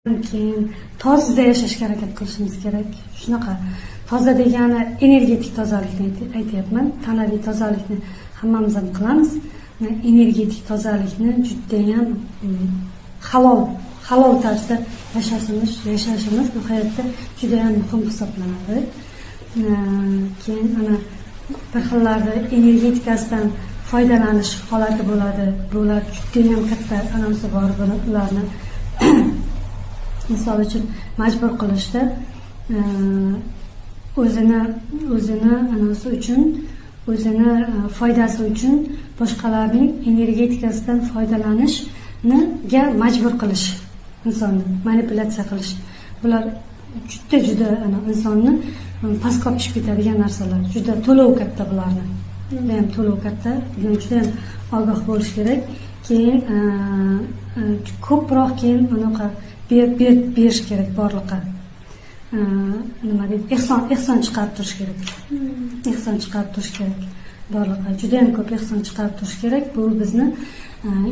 Keyin tozada yashashga harakat qilishimiz kerak. Shunaqa toza degani energetik tozalikni aytyapman. Tanaviy tozalikni hammamiz ham qilamiz. Energetik tozalikni judayam halol tarzda yashashimiz bu hayotda judayam muhim hisoblanadi. Keyin ana bir xillari energetikasidan foydalanish holati bo'ladi. Bular judayam katta anonsi bor ularni misol uchun majbur qilishda o'zini anasi uchun, o'zini foydasi uchun boshqalarning energetikasidan foydalanishga majbur qilish, insonni manipulyatsiya qilish. Bular juda insonni pastga olib tushib ketadigan narsalar. Juda to'lov katta bularni. Judayam to'lov katta. Judayam ogoh bo'lish kerak. Keyin ko'proq keyin unaqa berish kerak borliqqa. Nima deydi? Ehson chiqarib turish kerak. Ehson chiqarib turish kerak borliqqa. Judayam ko'p ehson chiqarib turish kerak. Bu bizni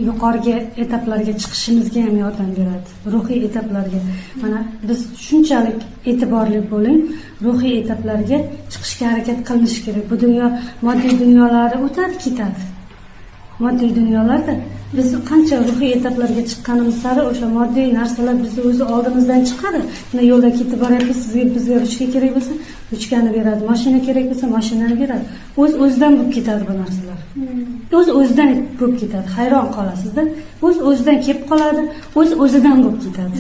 yuqoriga etaplarga chiqishimizga ham yordam beradi. Ruhiy etaplarga. Mana biz shunchalik e'tiborli bo'ling, ruhiy etaplarga chiqishga harakat qilinish kerak. Bu dunyo moddiy dunyolari o'tadi, ketadi. Moddiy dunyolarda biz qancha ruhiy etaplarga chiqqanimiz sari o'sha moddiy narsalar bizni o'zi oldimizdan chiqadi. Mana yo'lda ketib boryapmiz, bizga ruchka kerak bo'lsa, ruchkani beradi, mashina kerak bo'lsa, mashinani beradi. O'z-o'zidan bo'lib ketadi bu narsalar. O'z-o'zidan bo'lib ketadi. Hayron qolasizda. O'z-o'zidan kelib qoladi, o'z-o'zidan bo'lib ketadi.